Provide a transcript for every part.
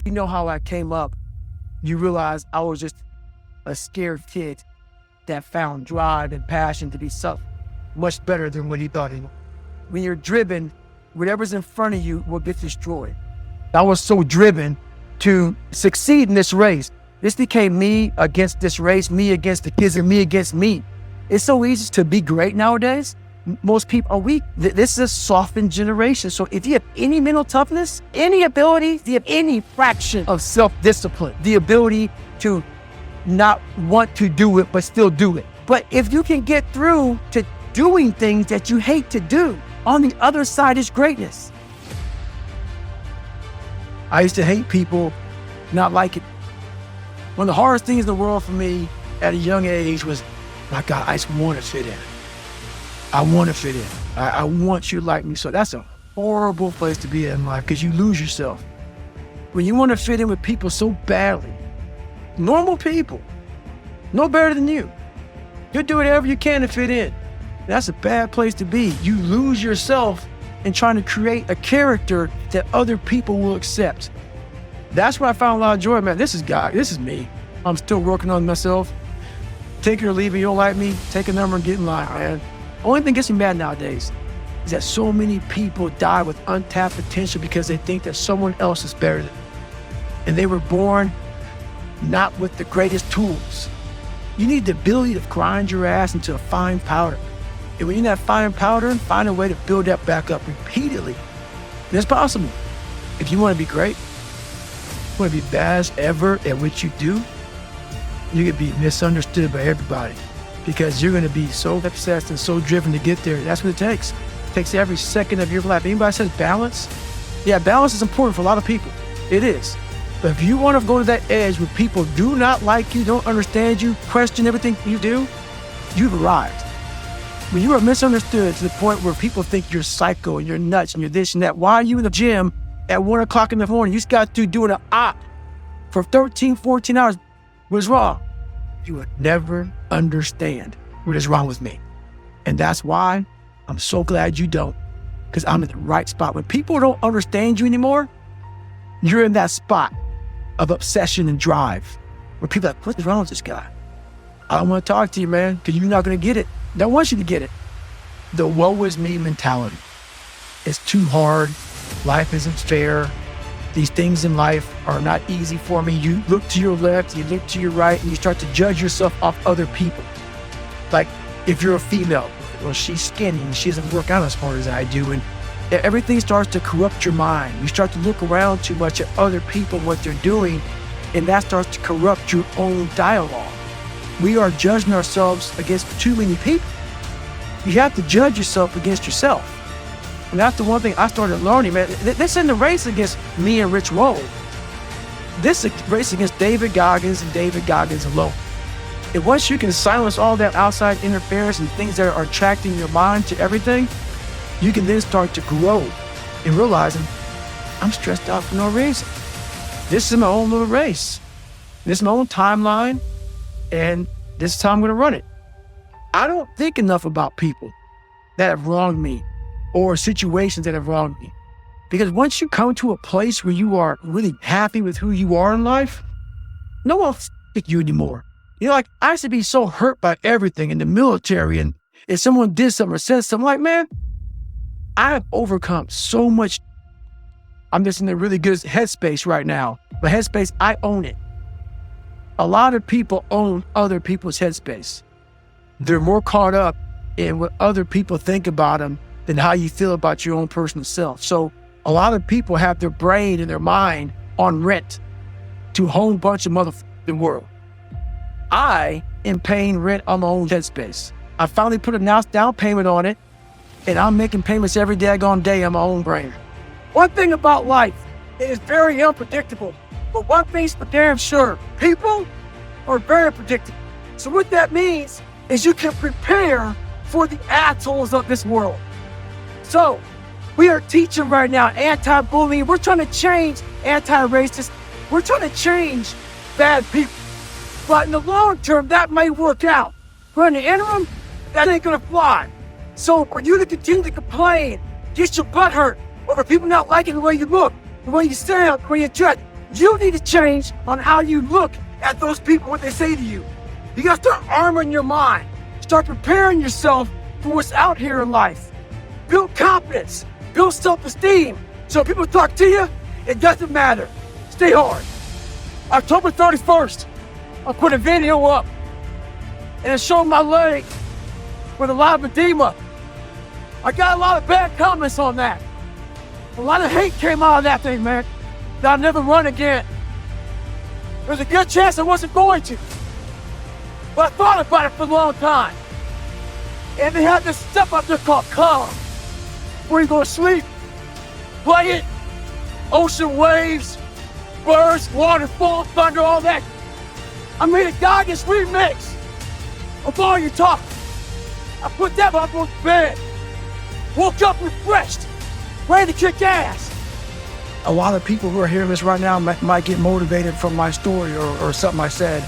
You know how I came up, you realize I was just a scared kid that found drive and passion to be something much better than what he thought he was. When you're driven, whatever's in front of you will get destroyed. I was so driven to succeed in this race. This became me against this race, me against the kids, and me against me. It's so easy to be great nowadays. Most people are weak. This is a softened generation. So if you have any mental toughness, any ability, if you have any fraction of self-discipline, the ability to not want to do it, but still do it. But if you can get through to doing things that you hate to do, on the other side is greatness. I used to hate people, not like it. One of the hardest things in the world for me at a young age was, my God, I just want to fit in. I want to fit in. I want you to like me. So that's a horrible place to be in life because you lose yourself. When you want to fit in with people so badly, normal people, no better than you, you'll do whatever you can to fit in. That's a bad place to be. You lose yourself in trying to create a character that other people will accept. That's where I found a lot of joy, man. This is God. This is me. I'm still working on myself. Take it or leave it. You don't like me? Take a number and get in line, man. Only thing gets me mad nowadays is that so many people die with untapped potential because they think that someone else is better than them. And they were born not with the greatest tools. You need the ability to grind your ass into a fine powder. And when you're that fine powder, find a way to build that back up repeatedly. And it's possible. If you want to be great, you want to be best ever at what you do, you can be misunderstood by everybody because you're going to be so obsessed and so driven to get there. That's what it takes. It takes every second of your life. Anybody says balance? Yeah, balance is important for a lot of people. It is. But if you want to go to that edge where people do not like you, don't understand you, question everything you do, you've arrived. When you are misunderstood to the point where people think you're psycho and you're nuts and you're this and that, why are you in the gym at 1 o'clock in the morning? You just got to doing an op for 13, 14 hours. What is wrong? You would never understand what is wrong with me. And that's why I'm so glad you don't, because I'm in the right spot. When people don't understand you anymore, you're in that spot of obsession and drive where people are like, what is wrong with this guy? I don't want to talk to you, man, because you're not going to get it. I don't want you to get it. The woe is me mentality. It's too hard. Life isn't fair. These things in life are not easy for me. You look to your left, you look to your right, and you start to judge yourself off other people. Like if you're a female, well, she's skinny and she doesn't work out as hard as I do. And everything starts to corrupt your mind. You start to look around too much at other people, what they're doing, and that starts to corrupt your own dialogue. We are judging ourselves against too many people. You have to judge yourself against yourself. And that's the one thing I started learning, man. This isn't a race against me and Rich Roll. This is a race against David Goggins and David Goggins alone. And once you can silence all that outside interference and things that are attracting your mind to everything, you can then start to grow and realizing I'm stressed out for no reason. This is my own little race. This is my own timeline, and this is how I'm going to run it. I don't think enough about people that have wronged me or situations that have wronged me. Because once you come to a place where you are really happy with who you are in life, no one will pick you anymore. You know, like I used to be so hurt by everything in the military, and if someone did something or said something, like, man, I have overcome so much. I'm just in a really good headspace right now. But headspace, I own it. A lot of people own other people's headspace. They're more caught up in what other people think about them than how you feel about your own personal self. So a lot of people have their brain and their mind on rent to a whole bunch of motherfucking world. I am paying rent on my own headspace. I finally put a nice down payment on it, and I'm making payments every daggone day on my own brain. One thing about life, it is very unpredictable. But one thing's for damn sure, people are very predictable. So what that means is you can prepare for the assholes of this world. So we are teaching right now anti-bullying. We're trying to change anti-racist. We're trying to change bad people. But in the long term, that may work out. But in the interim, that ain't gonna fly. So for you to continue to complain, get your butt hurt over people not liking the way you look, the way you sound, the way you dress, You need to change on how you look at those people, what they say to you. You gotta start armoring your mind. Start preparing yourself for what's out here in life. Build confidence, build self-esteem. So if people talk to you, it doesn't matter. Stay hard. October 31st, I put a video up and it showed my leg with a lot of edema. I got a lot of bad comments on that. A lot of hate came out of that thing, man. That I'll never run again. There's a good chance I wasn't going to. But I thought about it for a long time. And they had this stuff up there called Calm, where you go to sleep, play it, ocean waves, birds, waterfall, thunder, all that. I made a Goggins remix of all your talk. I put that up on bed. Woke up refreshed, ready to kick ass. A lot of people who are hearing this right now might get motivated from my story or something I said.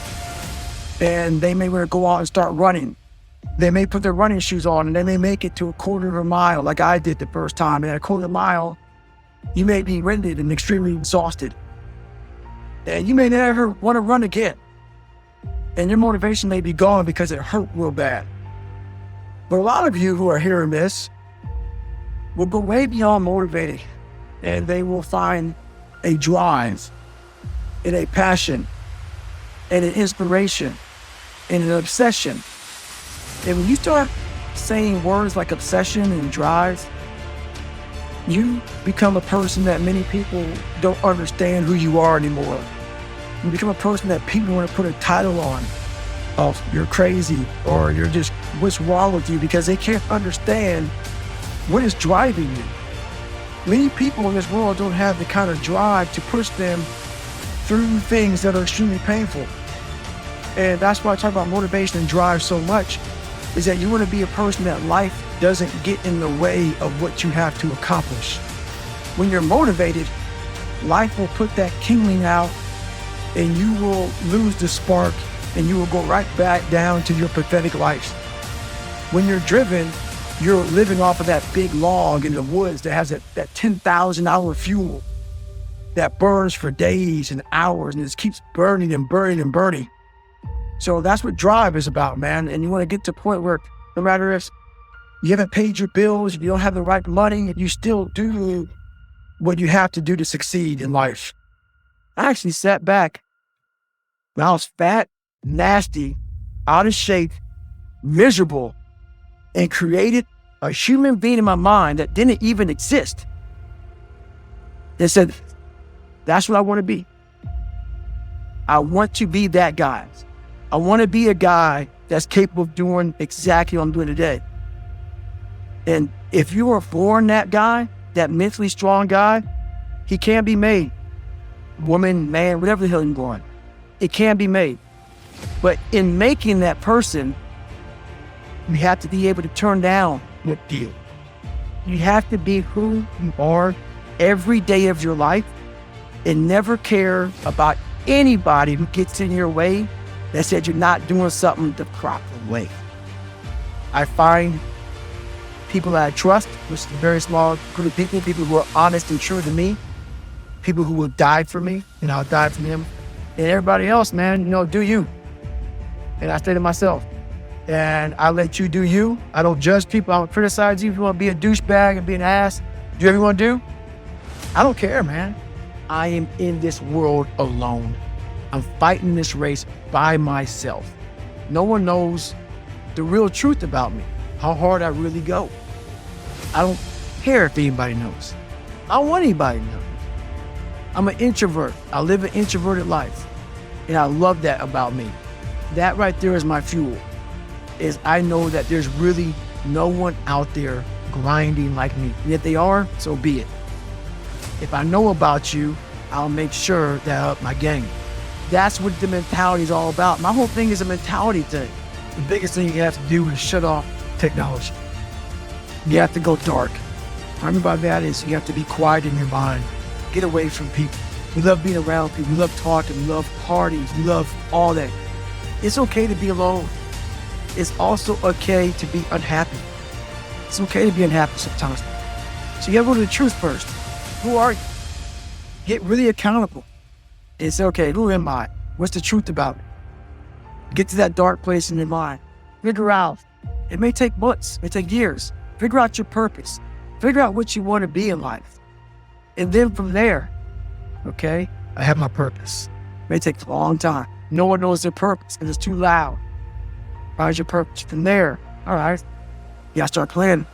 And they may want to go out and start running. They may put their running shoes on and they may make it to a quarter of a mile like I did the first time. And at a quarter of a mile, you may be winded and extremely exhausted. And you may never want to run again. And your motivation may be gone because it hurt real bad. But a lot of you who are hearing this will go way beyond motivating. And they will find a drive and a passion and an inspiration and an obsession. And when you start saying words like obsession and drive, you become a person that many people don't understand who you are anymore. You become a person that people want to put a title on of you're crazy or you're just, what's wrong with you, because they can't understand what is driving you. Many people in this world don't have the kind of drive to push them through things that are extremely painful. And that's why I talk about motivation and drive so much, is that you want to be a person that life doesn't get in the way of what you have to accomplish. When you're motivated, life will put that kindling out and you will lose the spark and you will go right back down to your pathetic life. When you're driven, you're living off of that big log in the woods that has that 10,000 hour fuel that burns for days and hours and it keeps burning and burning and burning. So that's what drive is about, man. And you want to get to a point where no matter if you haven't paid your bills, you don't have the right money, you still do what you have to do to succeed in life. I actually sat back when I was fat, nasty, out of shape, miserable, and created a human being in my mind that didn't even exist. They said, that's what I want to be. I want to be that guy. I want to be a guy that's capable of doing exactly what I'm doing today. And if you were born that guy, that mentally strong guy, he can be made. Woman, man, whatever the hell you're born. It can be made. But in making that person, you have to be able to turn down what deal. You have to be who you are every day of your life and never care about anybody who gets in your way that said you're not doing something the proper way. I find people that I trust, which is a very small group of people who are honest and true to me, people who will die for me, and I'll die for them. And everybody else, man, do you. And I say to myself, and I let you do you. I don't judge people. I don't criticize you. If you want to be a douchebag and be an ass, do whatever you want to do. I don't care, man. I am in this world alone. I'm fighting this race by myself. No one knows the real truth about me, how hard I really go. I don't care if anybody knows. I don't want anybody to know. I'm an introvert. I live an introverted life. And I love that about me. That right there is my fuel. Is I know that there's really no one out there grinding like me. And if they are, so be it. If I know about you, I'll make sure that I up my game. That's what the mentality is all about. My whole thing is a mentality thing. The biggest thing you have to do is shut off technology. You have to go dark. What I mean by that is you have to be quiet in your mind. Get away from people. We love being around people. We love talking. We love parties. We love all that. It's okay to be alone. It's also okay to be unhappy. It's okay to be unhappy sometimes. So you gotta go to the truth first. Who are you? Get really accountable. and say, okay, who am I? What's the truth about it? Get to that dark place in your mind. Figure out. It may take months, it may take years. Figure out your purpose. Figure out what you want to be in life. And then from there, okay, I have my purpose. It may take a long time. No one knows their purpose because it's too loud. Find your purpose. From there, all right, you gotta start planning.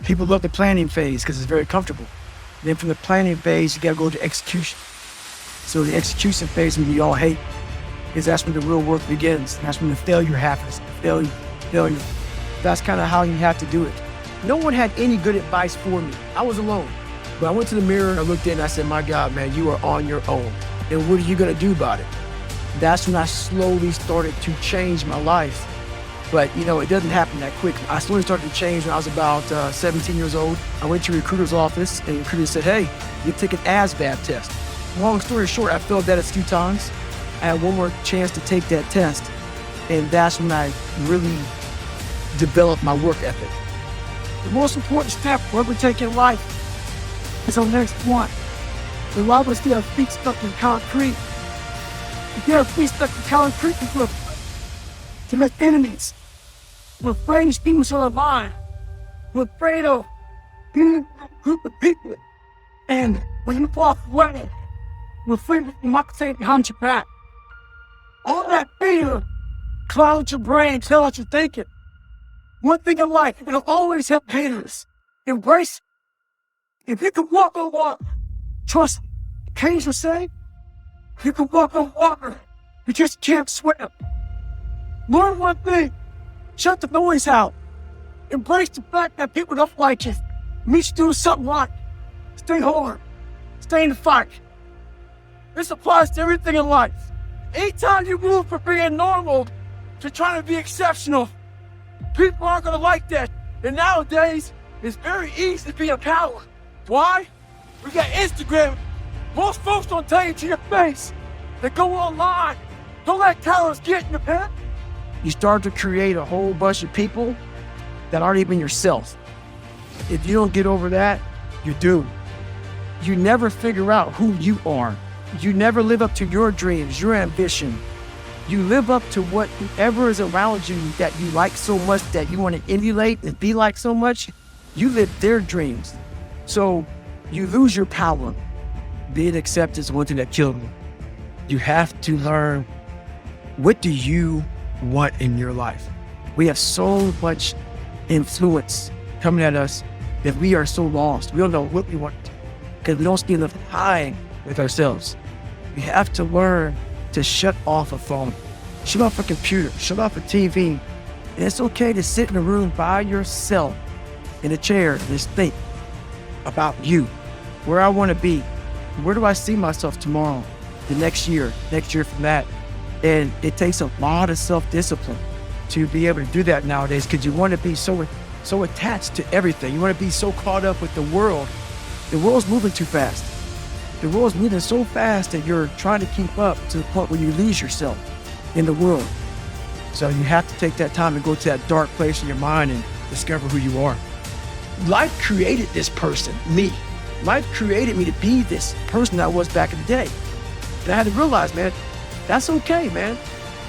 People love the planning phase because it's very comfortable. Then from the planning phase, you gotta go to execution. So the execution phase, we all hate, is that's when the real work begins. That's when the failure happens. Failure. That's kind of how you have to do it. No one had any good advice for me. I was alone. But I went to the mirror and I looked in and I said, my God, man, you are on your own. And what are you gonna do about it? That's when I slowly started to change my life. But it doesn't happen that quick. I slowly started to change when I was about 17 years old. I went to a recruiter's office and the recruiter said, hey, you take an ASVAB test. Long story short, I failed that a few times. I had one more chance to take that test. And that's when I really developed my work ethic. The most important step we're ever take in life is our next one. A lot of us get our feet stuck in concrete. We get our feet stuck in concrete because to make enemies. We're afraid of demons on our mind. We're afraid of being in a group of people. And when you walk away, we're afraid of what you might say behind your back. All that fear clouds your brain, tell what you're thinking. One thing in life, it'll always have haters. Embrace it. If you can walk on water, trust me. Kings will say, you can walk on water, you just can't swim. Learn one thing, shut the noise out. Embrace the fact that people don't like you. Meet you doing something right. Stay hard. Stay in the fight. This applies to everything in life. Anytime you move from being normal to trying to be exceptional, people aren't gonna like that. And nowadays, it's very easy to be a coward. Why? We got Instagram. Most folks don't tell you to your face. They go online. Don't let cowards get in your head. You start to create a whole bunch of people that aren't even yourself. If you don't get over that, you're doomed. You never figure out who you are. You never live up to your dreams, your ambition. You live up to what whoever is around you that you like so much, that you want to emulate and be like so much. You live their dreams. So you lose your power. Being accepted is one thing that killed me. You have to learn, what do you want in your life? We have so much influence coming at us that we are so lost. We don't know what we want because we don't spend enough time with ourselves. We have to learn to shut off a phone, shut off a computer, shut off a TV. And it's okay to sit in a room by yourself in a chair and just think about you, where I want to be, where do I see myself tomorrow, the next year from that. And it takes a lot of self-discipline to be able to do that nowadays because you want to be so attached to everything. You want to be so caught up with the world. The world's moving too fast. The world's moving so fast that you're trying to keep up to the point where you lose yourself in the world. So you have to take that time to go to that dark place in your mind and discover who you are. Life created this person, me. Life created me to be this person I was back in the day. And I had to realize, man, that's okay, man.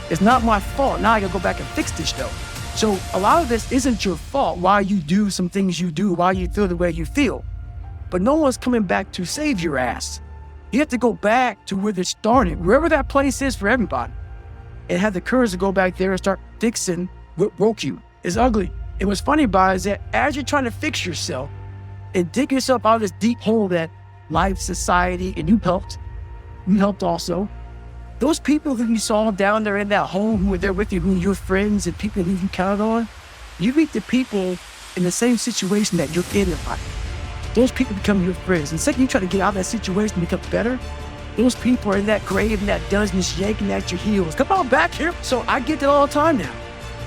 It's not my fault. Now I gotta go back and fix this though. So a lot of this isn't your fault, why you do some things you do, why you feel the way you feel. But no one's coming back to save your ass. You have to go back to where it started, wherever that place is for everybody, and have the courage to go back there and start fixing what broke you. It's ugly. And what's funny about it is that as you're trying to fix yourself and dig yourself out of this deep hole that life, society, and you helped also, those people who you saw down there in that hole, who were there with you, who were your friends and people who you counted on, you meet the people in the same situation that you're in life. Those people become your friends. And the second you try to get out of that situation and become better, those people are in that grave and that dungeon yanking at your heels. Come on back here. So I get that all the time now.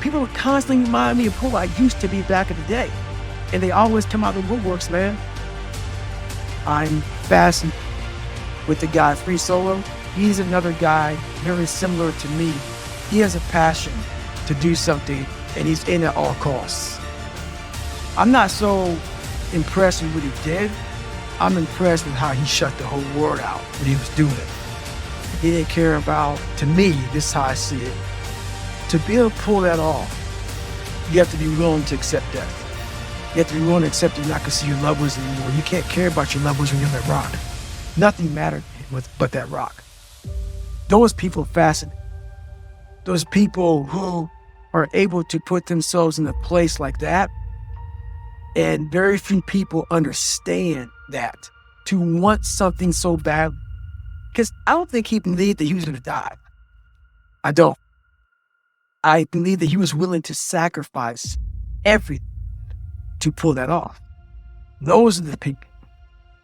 People are constantly remind me of who I used to be back in the day. And they always come out of the woodworks, man. I'm fascinated with the guy, Free Solo. He's another guy very similar to me. He has a passion to do something and he's in at all costs. I'm not so impressed with what he did. I'm impressed with how he shut the whole world out when he was doing it. He didn't care about, to me, this is how I see it. To be able to pull that off, you have to be willing to accept death. You have to be willing to accept you're not going to see your loved ones anymore. You can't care about your loved ones when you're on that rock. Nothing mattered but that rock. Those people fascinate. Those people who are able to put themselves in a place like that, and very few people understand that, to want something so bad. Because I don't think he believed that he was going to die. I don't. I believe that he was willing to sacrifice everything to pull that off. Those are the people,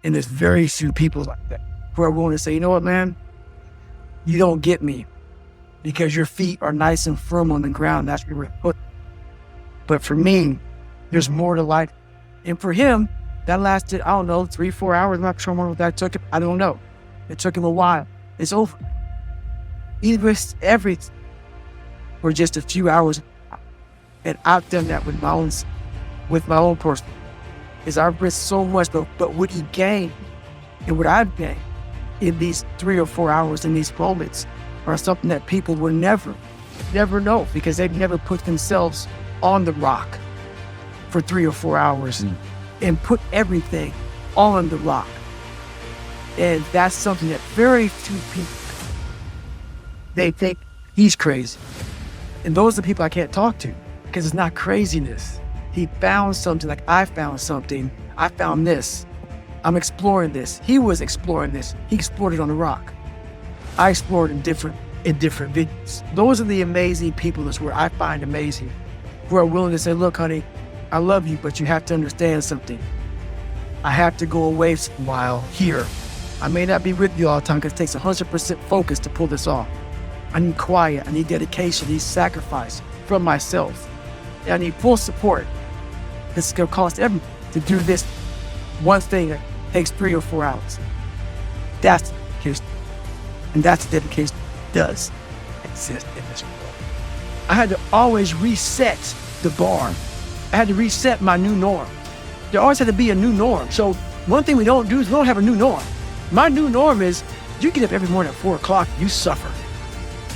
and there's very few people like that, who are willing to say, you know what, man? You don't get me because your feet are nice and firm on the ground. That's where we're put. But for me, there's more to life. And for him, that lasted, I don't know, 3-4 hours. I'm not sure what that took him. I don't know. It took him a while. It's over. He risked everything for just a few hours. And I've done that with my own person. Is I've risked so much, but what he gained and what I've gained in these 3 or 4 hours in these moments are something that people will never know, because they've never put themselves on the rock for 3 or 4 hours and put everything on the rock. And that's something that very few people, they think he's crazy. And those are the people I can't talk to, because it's not craziness. He found something like I found something. I found this. I'm exploring this. He was exploring this. He explored it on the rock. I explored in different videos. Those are the amazing people that's where I find amazing, who are willing to say, look, honey, I love you, but you have to understand something. I have to go away for a while here. I may not be with you all the time because it takes 100% focus to pull this off. I need quiet. I need dedication. I need sacrifice from myself. And I need full support. This is going to cost everything to do this one thing that takes 3 or 4 hours. That's the dedication. And that's the dedication that does exist in this world. I had to always reset the bar. I had to reset my new norm. There always had to be a new norm. So one thing we don't do is we don't have a new norm. My new norm is you get up every morning at 4 o'clock, you suffer.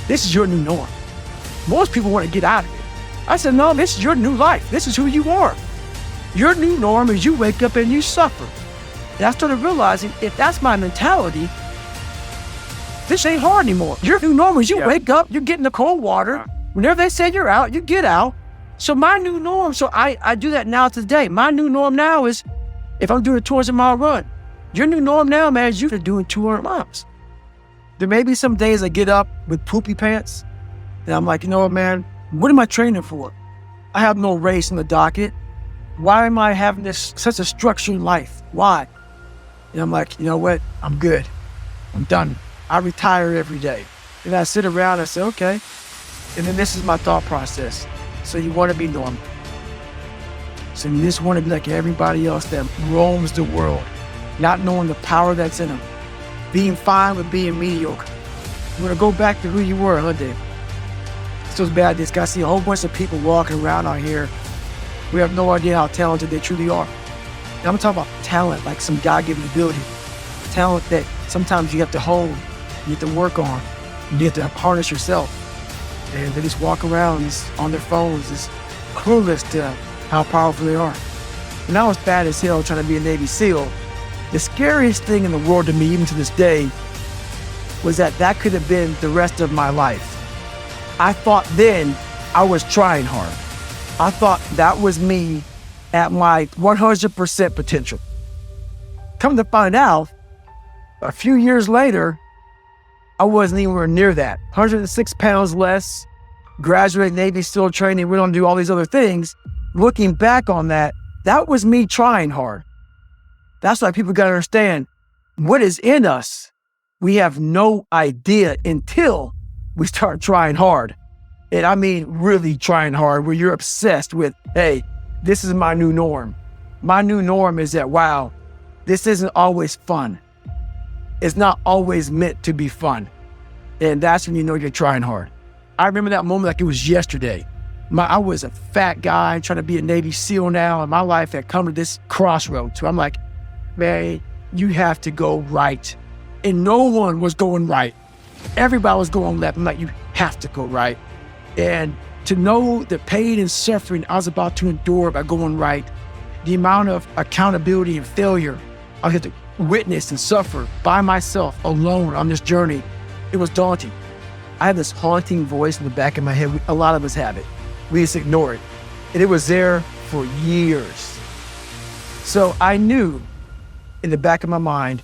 This is your new norm. Most people want to get out of it. I said, no, this is your new life. This is who you are. Your new norm is you wake up and you suffer. And I started realizing if that's my mentality, this ain't hard anymore. Your new norm is you wake up, you get in the cold water. Whenever they say you're out, you get out. So my new norm, so I do that now today. My new norm now is if I'm doing a 200-mile run, your new norm now, man, is you're doing 200 miles. There may be some days I get up with poopy pants and I'm like, you know what, man, what am I training for? I have no race in the docket. Why am I having such a structured life? Why? And I'm like, you know what? I'm good. I'm done. I retire every day. And I sit around and I say, okay. And then this is my thought process. So you want to be normal. So you just want to be like everybody else that roams the world, not knowing the power that's in them, being fine with being mediocre. You want to go back to who you were, huh, Dave? It's so bad. This guy see a whole bunch of people walking around out here. We have no idea how talented they truly are. And I'm talking about talent, like some God-given ability. Talent that sometimes you have to hold, you have to work on, you have to harness yourself. And they just walk around on their phones, just clueless to how powerful they are. When I was bad as hell trying to be a Navy SEAL, the scariest thing in the world to me, even to this day, was that could have been the rest of my life. I thought then I was trying hard. I thought that was me at my 100% potential. Come to find out, a few years later, I wasn't anywhere near that. 106 pounds less, graduate Navy SEAL training, went on to do all these other things. Looking back on that was me trying hard. That's why people got to understand what is in us. We have no idea until we start trying hard. And I mean really trying hard, where you're obsessed with, hey, this is my new norm. My new norm is that, wow, this isn't always fun. It's not always meant to be fun. And that's when you know you're trying hard. I remember that moment like it was yesterday. I was a fat guy trying to be a Navy SEAL now, and my life had come to this crossroads where I'm like, man, you have to go right. And no one was going right. Everybody was going left. I'm like, you have to go right. And to know the pain and suffering I was about to endure by going right, the amount of accountability and failure I had to witness and suffer by myself alone on this journey, it was daunting. I have this haunting voice in the back of my head. A lot of us have it. We just ignore it. And it was there for years. So I knew in the back of my mind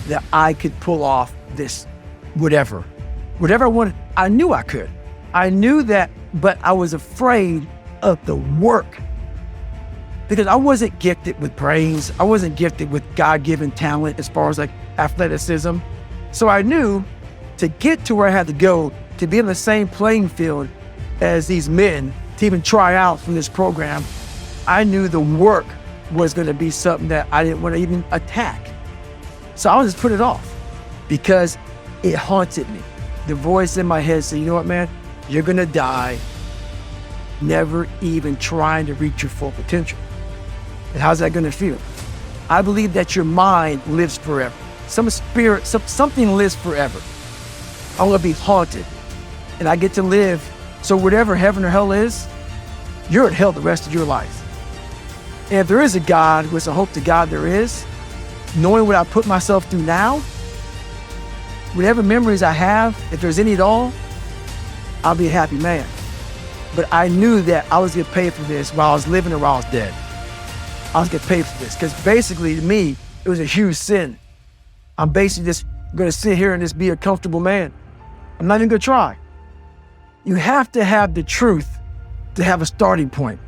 that I could pull off this whatever I wanted. I knew I could. I knew that, but I was afraid of the work because I wasn't gifted with brains. I wasn't gifted with God-given talent as far as like athleticism. So I knew to get to where I had to go, to be in the same playing field as these men, to even try out for this program, I knew the work was going to be something that I didn't want to even attack. So I would just put it off because it haunted me. The voice in my head said, you know what, man, you're going to die never even trying to reach your full potential. And how's that going to feel? I believe that your mind lives forever. Some spirit, something lives forever. I'm going to be haunted and I get to live. So whatever heaven or hell is, you're in hell the rest of your life. And if there is a God, which I hope to God there is, knowing what I put myself through now, whatever memories I have, if there's any at all, I'll be a happy man. But I knew that I was getting paid for this while I was living or while I was dead. I was getting paid for this because basically to me, it was a huge sin. I'm basically just going to sit here and just be a comfortable man. I'm not even going to try. You have to have the truth to have a starting point.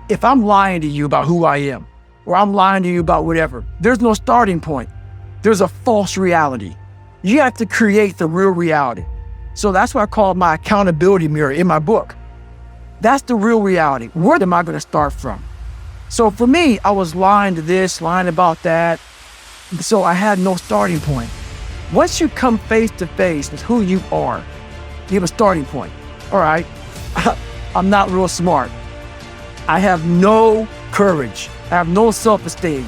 If I'm lying to you about who I am, or I'm lying to you about whatever, there's no starting point. There's a false reality. You have to create the real reality. So that's what I call my accountability mirror in my book. That's the real reality. Where am I going to start from? So for me, I was lying to this, lying about that. So I had no starting point. Once you come face to face with who you are, you have a starting point. All right, I'm not real smart. I have no courage. I have no self-esteem.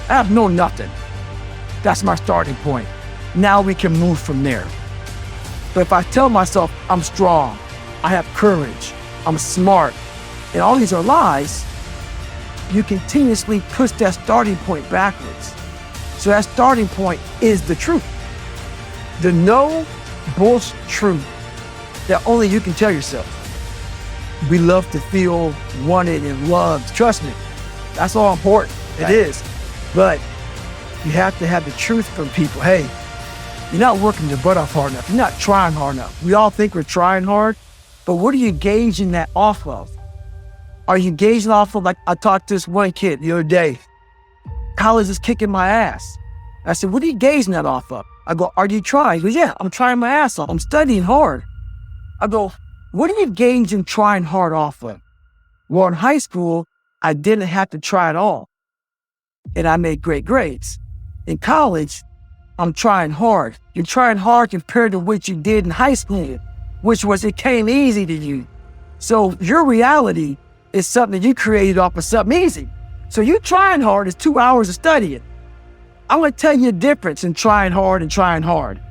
I have no nothing. That's my starting point. Now we can move from there. But if I tell myself I'm strong, I have courage, I'm smart, and all these are lies, you continuously push that starting point backwards. So that starting point is the truth. The no bullshit truth that only you can tell yourself. We love to feel wanted and loved. Trust me, that's all important. It is. But you have to have the truth from people. Hey, you're not working your butt off hard enough. You're not trying hard enough. We all think we're trying hard, but what are you gauging that off of? Are you gauging off of, like I talked to this one kid the other day, college is kicking my ass. I said, what are you gauging that off of? I go, are you trying? He goes, yeah, I'm trying my ass off. I'm studying hard. I go, what are you gauging trying hard off of? Well, in high school, I didn't have to try at all. And I made great grades. In college, I'm trying hard. You're trying hard compared to what you did in high school, which was it came easy to you. So your reality is something that you created off of something easy. So you trying hard is 2 hours of studying. I'm going to tell you the difference in trying hard and trying hard.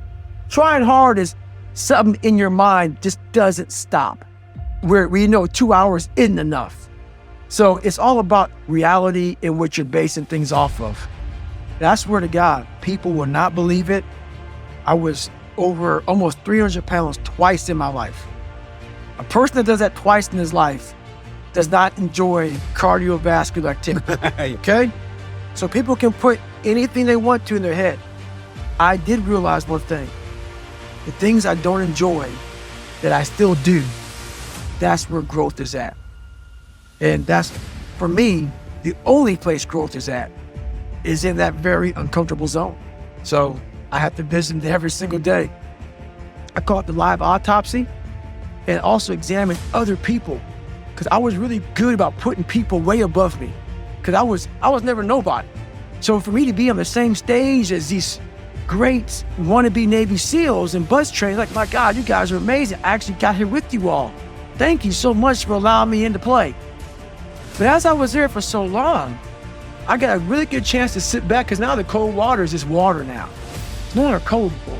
Trying hard is something in your mind just doesn't stop, where you know 2 hours isn't enough. So it's all about reality and what you're basing things off of. And I swear to God, people will not believe it. I was over almost 300 pounds twice in my life. A person that does that twice in his life does not enjoy cardiovascular activity, okay? So people can put anything they want to in their head. I did realize one thing. The things I don't enjoy that I still do, that's where growth is at. And that's, for me, the only place growth is at is in that very uncomfortable zone. So I have to visit it every single day. I call it the live autopsy and also examine other people because I was really good about putting people way above me because I was never nobody. So for me to be on the same stage as these great wannabe Navy SEALs and bus trainers, like, my God, you guys are amazing. I actually got here with you all. Thank you so much for allowing me into play. But as I was there for so long, I got a really good chance to sit back because now the cold water is just water now. It's not a cold pool.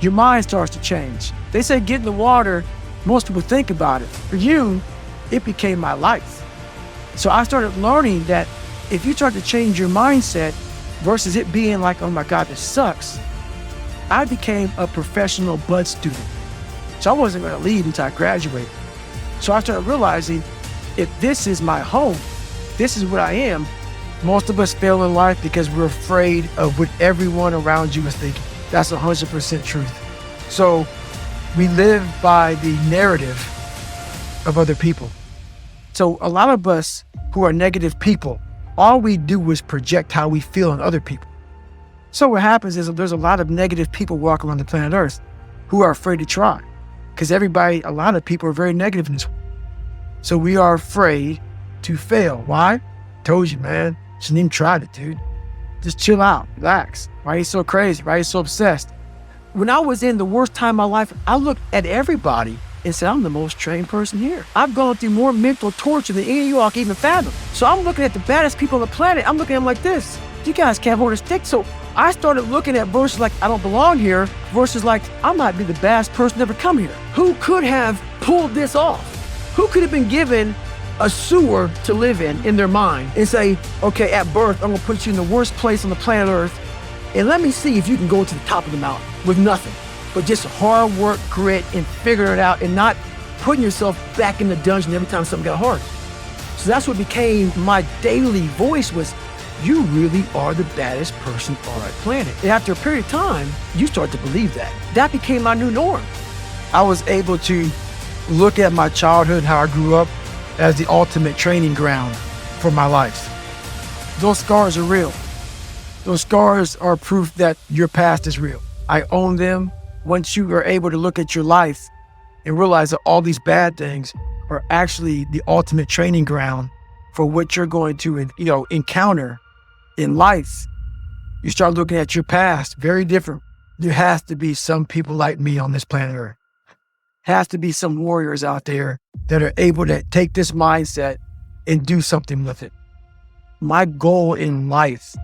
your mind starts to change. They say get in the water, most people think about it. For you, it became my life. So I started learning that if you start to change your mindset versus it being like, oh my God, this sucks, I became a professional bud student. So I wasn't gonna leave until I graduated. So I started realizing if this is my home, this is what I am. Most of us fail in life because we're afraid of what everyone around you is thinking. That's 100% truth. So we live by the narrative of other people. So a lot of us who are negative people, all we do is project how we feel on other people. So what happens is there's a lot of negative people walking around the planet Earth who are afraid to try. Because a lot of people are very negative in this world. So we are afraid to fail. Why? Told you, man. Shouldn't even try it, dude. Just chill out, relax. Why are you so crazy? Why are you so obsessed? When I was in the worst time of my life, I looked at everybody and said, I'm the most trained person here. I've gone through more mental torture than any of you all can even fathom. So I'm looking at the baddest people on the planet. I'm looking at them like this. You guys can't hold a stick. So I started looking at verses like, I don't belong here, versus like, I might be the baddest person to ever come here. Who could have pulled this off? Who could have been given a sewer to live in their mind and say, okay, at birth, I'm gonna put you in the worst place on the planet Earth, and let me see if you can go to the top of the mountain with nothing, but just hard work, grit, and figuring it out, and not putting yourself back in the dungeon every time something got hard. So that's what became my daily voice was, you really are the baddest person on our planet. And after a period of time, you start to believe that. That became my new norm. I was able to look at my childhood, how I grew up, as the ultimate training ground for my life. Those scars are real. Those scars are proof that your past is real. I own them. Once you are able to look at your life and realize that all these bad things are actually the ultimate training ground for what you're going to, encounter in life, you start looking at your past very different. There has to be some people like me on this planet Earth. Has to be some warriors out there that are able to take this mindset and do something with it. My goal in life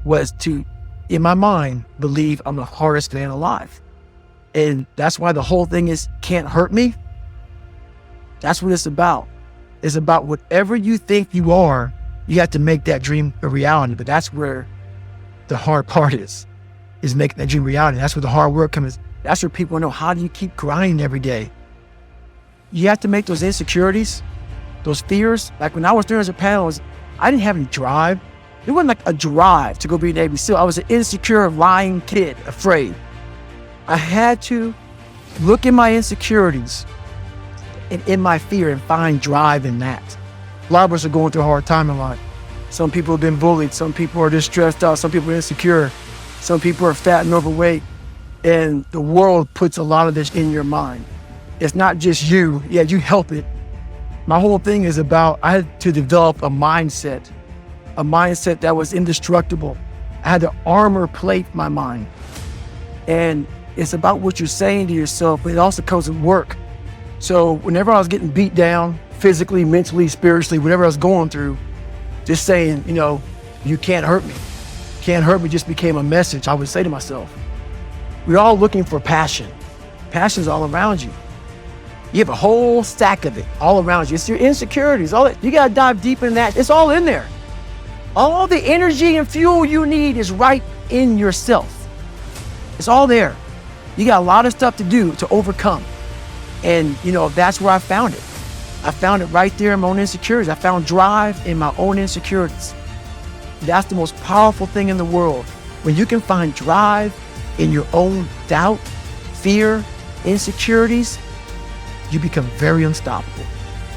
was to, in my mind, believe I'm the hardest man alive. And that's why the whole thing is can't hurt me. That's what it's about. It's about whatever you think you are, you have to make that dream a reality. But that's where the hard part is making that dream reality. That's where the hard work comes. That's where people know, how do you keep grinding every day? You have to make those insecurities, those fears. Like when I was doing as a panel, I didn't have any drive. It wasn't like a drive to go be a Navy SEAL. I was an insecure, lying kid, afraid. I had to look at my insecurities and in my fear and find drive in that. A lot of us are going through a hard time in life. Some people have been bullied. Some people are just stressed out. Some people are insecure. Some people are fat and overweight. And the world puts a lot of this in your mind. It's not just you. Yeah, you help it. My whole thing is about, I had to develop a mindset that was indestructible. I had to armor plate my mind. And it's about what you're saying to yourself, but it also comes with work. So whenever I was getting beat down, physically, mentally, spiritually, whatever I was going through, just saying, you can't hurt me. Can't hurt me just became a message I would say to myself. We're all looking for passion. Passion's all around you. You have a whole stack of it all around you. It's your insecurities. You gotta dive deep in that. It's all in there. All the energy and fuel you need is right in yourself. It's all there. You got a lot of stuff to do to overcome. And that's where I found it. I found it right there in my own insecurities. I found drive in my own insecurities. That's the most powerful thing in the world. When you can find drive in your own doubt, fear, insecurities, you become very unstoppable.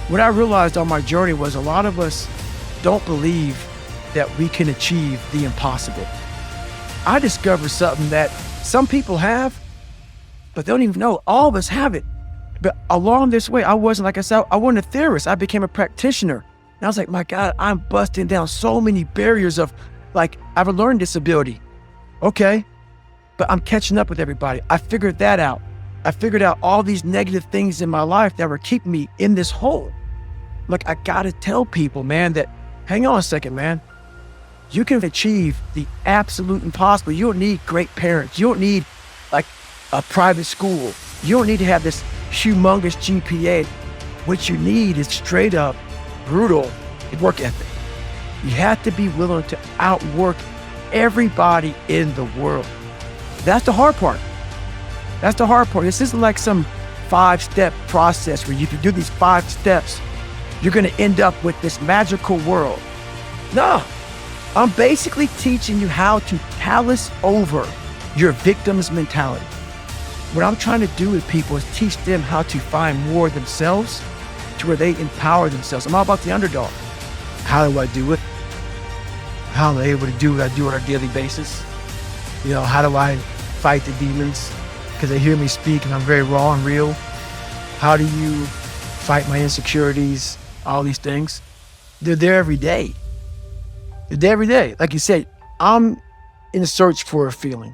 What I realized on my journey was a lot of us don't believe that we can achieve the impossible. I discovered something that some people have, but they don't even know. All of us have it. But along this way, I wasn't a theorist. I became a practitioner. And I was like, my God, I'm busting down so many barriers of I have a learning disability. Okay. But I'm catching up with everybody. I figured that out. I figured out all these negative things in my life that were keeping me in this hole. Look, I gotta tell people, man, that hang on a second, man. You can achieve the absolute impossible. You don't need great parents. You don't need a a private school. You don't need to have this humongous GPA. What you need is straight up brutal work ethic. You have to be willing to outwork everybody in the world. That's the hard part. That's the hard part. This isn't like some 5-step process where you can do these 5 steps, you're gonna end up with this magical world. No, I'm basically teaching you how to callous over your victim's mentality. What I'm trying to do with people is teach them how to find more themselves to where they empower themselves. I'm all about the underdog. How do I do it? How am I able to do what I do on a daily basis? How do I fight the demons? Because they hear me speak and I'm very raw and real. How do you fight my insecurities? All these things. They're there every day. They're there every day. Like you said, I'm in a search for a feeling.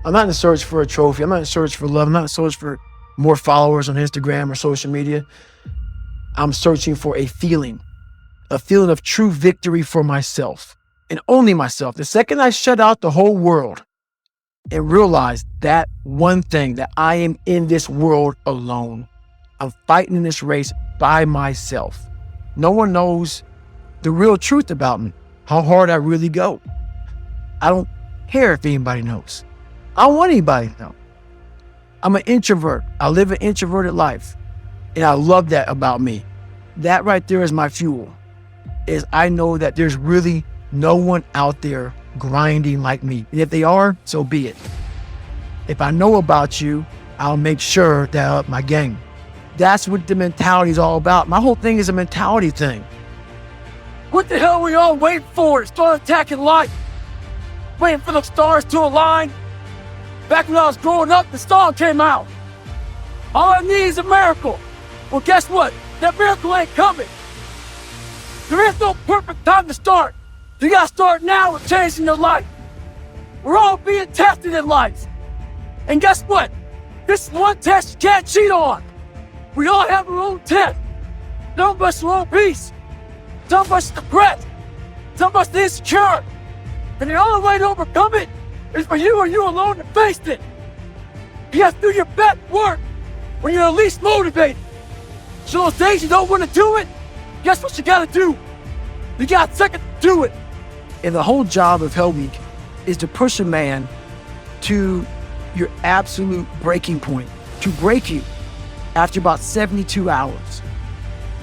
I'm not in a search for a trophy. I'm not in a search for love. I'm not in a search for more followers on Instagram or social media. I'm searching for a feeling of true victory for myself and only myself. The second I shut out the whole world and realize that one thing, that I am in this world alone, I'm fighting in this race by myself. No one knows the real truth about me, how hard I really go. I don't care if anybody knows. I don't want anybody to know. I'm an introvert. I live an introverted life. And I love that about me. That right there is my fuel. Is I know that there's really no one out there grinding like me. And if they are, so be it. If I know about you, I'll make sure that I up my game. That's what the mentality is all about. My whole thing is a mentality thing. What the hell are we all waiting for? Start attacking life. Waiting for the stars to align. Back when I was growing up, the star came out. All I need is a miracle. Well, guess what? That miracle ain't coming. There is no perfect time to start. You gotta start now with changing your life. We're all being tested in life. And guess what? This is one test you can't cheat on. We all have our own test. Some of us are on peace. Some of us are depressed. Some of us are insecure. And the only way to overcome it is for you or you alone to face it. You have to do your best work when you're least motivated. So those days you don't want to do it, guess what you gotta do? You got a second to do it. And the whole job of Hell Week is to push a man to your absolute breaking point, to break you after about 72 hours.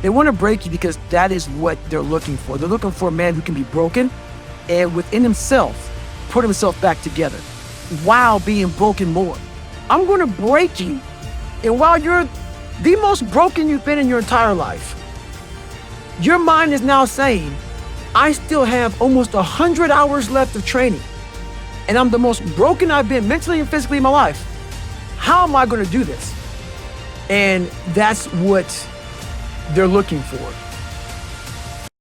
They want to break you because that is what they're looking for. They're looking for a man who can be broken and within himself, put himself back together while being broken more. I'm going to break you. And while you're the most broken you've been in your entire life, your mind is now saying, I still have almost 100 hours left of training. And I'm the most broken I've been mentally and physically in my life. How am I going to do this? And that's what they're looking for.